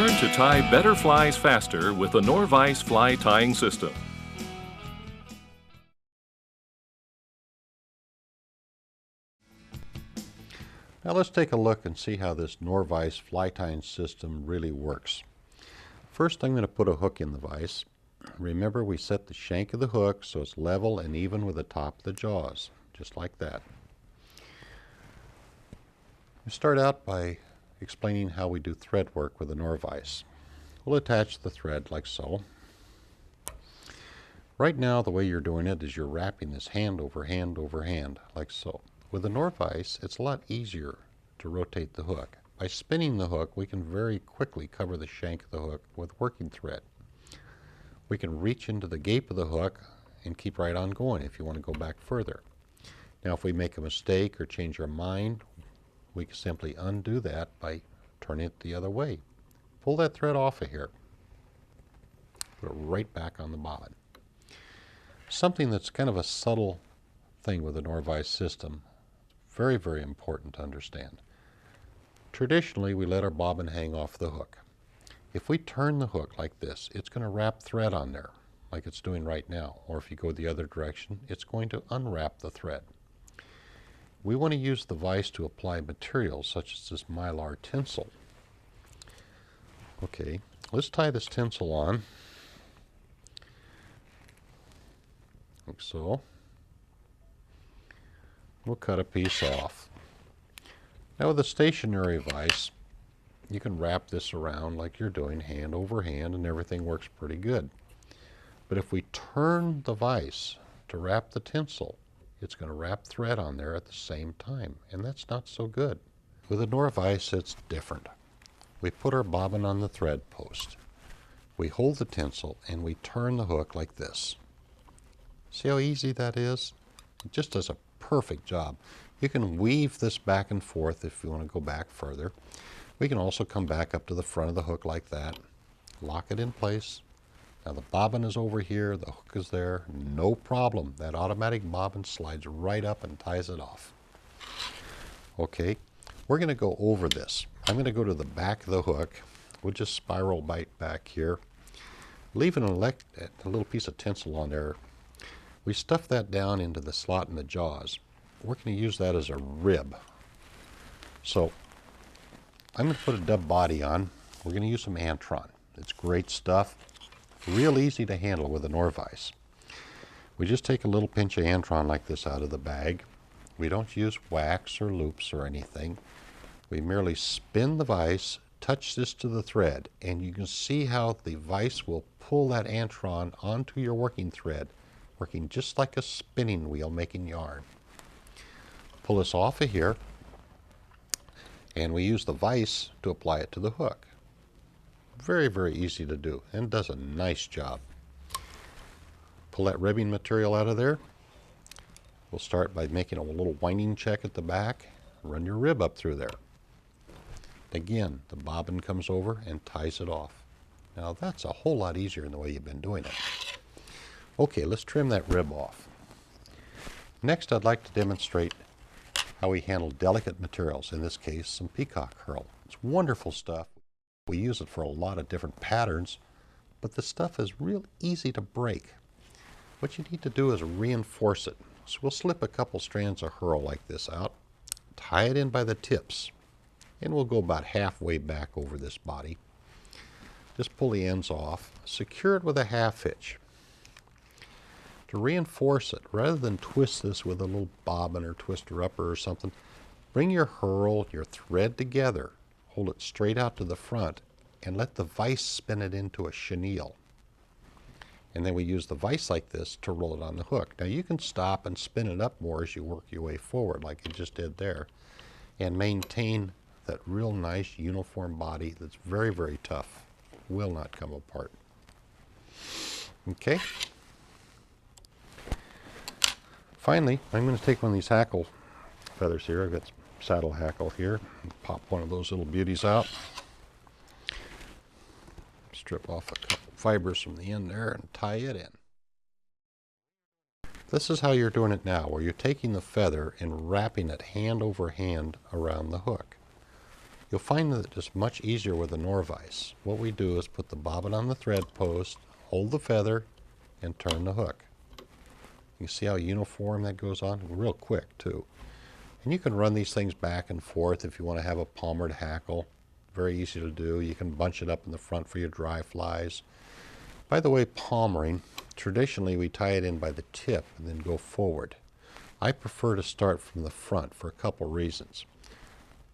Learn to tie better flies faster with the Nor-Vise fly tying system. Now let's take a look and see how this Nor-Vise fly tying system really works. First, I'm going to put a hook in the vise. Remember, we set the shank of the hook so it's level and even with the top of the jaws, just like that. We start out by explaining how we do thread work with the Nor-Vise. We'll attach the thread like so. Right now, the way you're doing it is you're wrapping this hand over hand over hand, like so. With the Nor-Vise, it's a lot easier to rotate the hook. By spinning the hook, we can very quickly cover the shank of the hook with working thread. We can reach into the gape of the hook and keep right on going if you want to go back further. Now, if we make a mistake or change our mind, we can simply undo that by turning it the other way. Pull that thread off of here. Put it right back on the bobbin. Something that's kind of a subtle thing with the Nor-Vise system, very, very important to understand. Traditionally, we let our bobbin hang off the hook. If we turn the hook like this, it's going to wrap thread on there, like it's doing right now. Or if you go the other direction, it's going to unwrap the thread. We want to use the vise to apply materials such as this mylar tinsel. Okay, let's tie this tinsel on, like so. We'll cut a piece off. Now with a stationary vise, you can wrap this around like you're doing, hand over hand, and everything works pretty good. But if we turn the vise to wrap the tinsel, it's going to wrap thread on there at the same time, and that's not so good. With a Nor-Vise, it's different. We put our bobbin on the thread post. We hold the tinsel and we turn the hook like this. See how easy that is? It just does a perfect job. You can weave this back and forth if you want to go back further. We can also come back up to the front of the hook like that, lock it in place. Now the bobbin is over here, the hook is there, no problem. That automatic bobbin slides right up and ties it off. Okay, we're going to go over this. I'm going to go to the back of the hook. We'll just spiral bite back here. Leaving a little piece of tinsel on there. We stuff that down into the slot in the jaws. We're going to use that as a rib. So I'm going to put a dub body on. We're going to use some Antron. It's great stuff. Real easy to handle with a Nor-Vise. We just take a little pinch of Antron like this out of the bag. We don't use wax or loops or anything. We merely spin the vise, touch this to the thread, and you can see how the vise will pull that Antron onto your working thread, working just like a spinning wheel making yarn. Pull this off of here, and we use the vise to apply it to the hook. Very, very easy to do, and does a nice job. Pull that ribbing material out of there. We'll start by making a little winding check at the back. Run your rib up through there. Again, the bobbin comes over and ties it off. Now that's a whole lot easier than the way you've been doing it. Okay, let's trim that rib off. Next, I'd like to demonstrate how we handle delicate materials, in this case, some peacock herl. It's wonderful stuff. We use it for a lot of different patterns, but the stuff is real easy to break. What you need to do is reinforce it. So we'll slip a couple strands of herl like this out, tie it in by the tips, and we'll go about halfway back over this body. Just pull the ends off, secure it with a half hitch. To reinforce it, rather than twist this with a little bobbin or twister upper or something, bring your herl, your thread together, hold it straight out to the front, and let the vise spin it into a chenille. And then we use the vise like this to roll it on the hook. Now you can stop and spin it up more as you work your way forward like you just did there, and maintain that real nice uniform body that's very, very tough. Will not come apart. Okay. Finally, I'm going to take one of these hackle feathers here. I've got some saddle hackle here. Pop one of those little beauties out. Strip off a couple fibers from the end there and tie it in. This is how you're doing it now, where you're taking the feather and wrapping it hand over hand around the hook. You'll find that it's much easier with a Nor-Vise. What we do is put the bobbin on the thread post, hold the feather, and turn the hook. You see how uniform that goes on? Real quick, too. And you can run these things back and forth if you want to have a palmered hackle. Very easy to do. You can bunch it up in the front for your dry flies. By the way, palmering, traditionally we tie it in by the tip and then go forward. I prefer to start from the front for a couple reasons.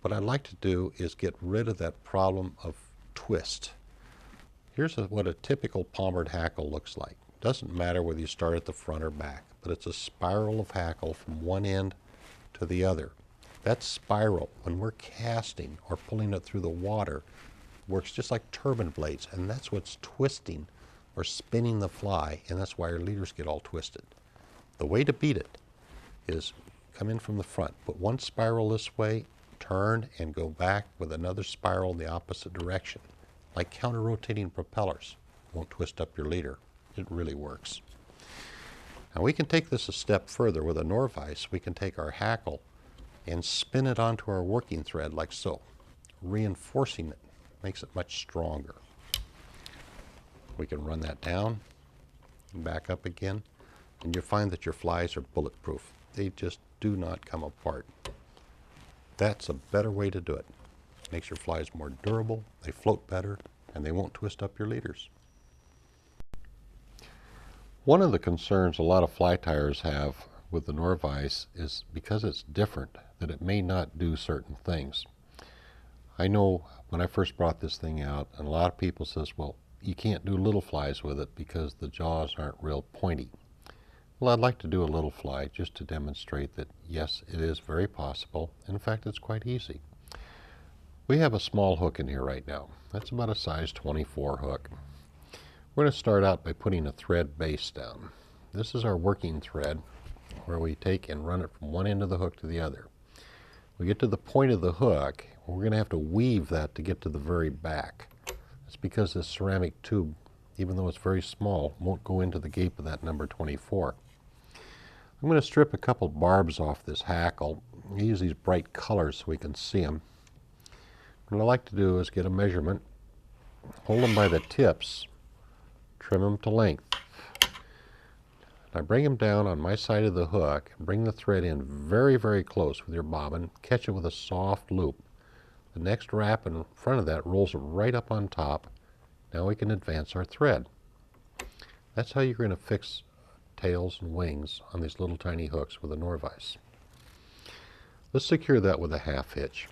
What I'd like to do is get rid of that problem of twist. Here's what a typical palmered hackle looks like. Doesn't matter whether you start at the front or back, but it's a spiral of hackle from one end to the other. That spiral, when we're casting or pulling it through the water, works just like turbine blades, and that's what's twisting or spinning the fly, and that's why our leaders get all twisted. The way to beat it is come in from the front, put one spiral this way, turn and go back with another spiral in the opposite direction, like counter-rotating propellers. Won't twist up your leader. It really works. Now we can take this a step further. With a Nor-Vise, we can take our hackle and spin it onto our working thread like so, reinforcing it. Makes it much stronger. We can run that down, back up again, and you'll find that your flies are bulletproof. They just do not come apart. That's a better way to do it. Makes your flies more durable, they float better, and they won't twist up your leaders. One of the concerns a lot of fly tiers have with the Nor-Vise is because it's different, that it may not do certain things. I know when I first brought this thing out, and a lot of people says, well, you can't do little flies with it because the jaws aren't real pointy. Well, I'd like to do a little fly just to demonstrate that, yes, it is very possible. In fact, it's quite easy. We have a small hook in here right now. That's about a size 24 hook. We're going to start out by putting a thread base down. This is our working thread where we take and run it from one end of the hook to the other. We get to the point of the hook, we're going to have to weave that to get to the very back. That's because this ceramic tube, even though it's very small, won't go into the gape of that number 24. I'm going to strip a couple barbs off this hackle. I use these bright colors so we can see them. What I like to do is get a measurement, hold them by the tips, trim them to length. I bring them down on my side of the hook, bring the thread in very, very close with your bobbin, catch it with a soft loop. The next wrap in front of that rolls it right up on top. Now we can advance our thread. That's how you're going to fix tails and wings on these little tiny hooks with a Nor-Vise. Let's secure that with a half hitch.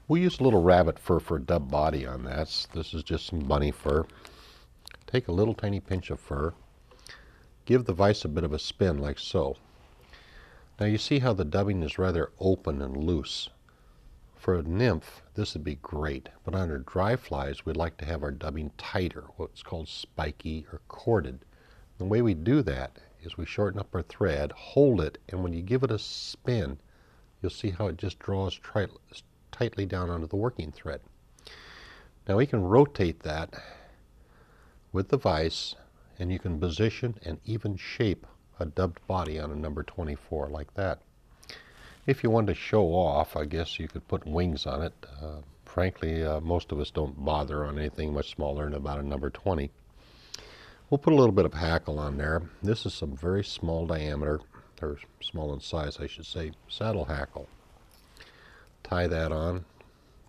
We use a little rabbit fur for a dub body on that. This is just some bunny fur. Take a little tiny pinch of fur. Give the vise a bit of a spin like so. Now you see how the dubbing is rather open and loose. For a nymph, this would be great, but on our dry flies, we'd like to have our dubbing tighter, what's called spiky or corded. The way we do that is we shorten up our thread, hold it, and when you give it a spin, you'll see how it just draws tightly down onto the working thread. Now we can rotate that with the vise, and you can position and even shape a dubbed body on a number 24 like that. If you wanted to show off, I guess you could put wings on it. Frankly, most of us don't bother on anything much smaller than about a number 20. We'll put a little bit of hackle on there. This is some very small diameter, or small in size I should say, saddle hackle. Tie that on,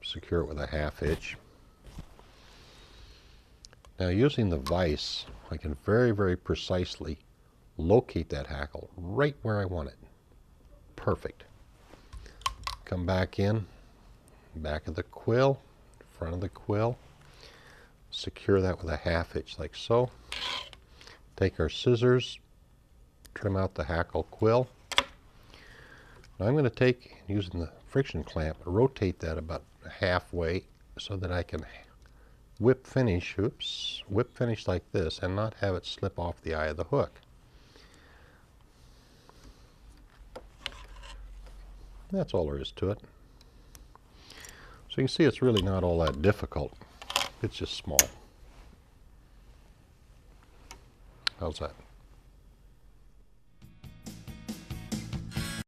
secure it with a half hitch. Now using the vise, I can very, very precisely locate that hackle right where I want it. Perfect. Come back in, back of the quill, front of the quill. Secure that with a half hitch like so. Take our scissors, trim out the hackle quill. Now I'm going to take, using the friction clamp, rotate that about halfway so that I can whip finish like this and not have it slip off the eye of the hook. That's all there is to it. So you can see it's really not all that difficult. It's just small. How's that?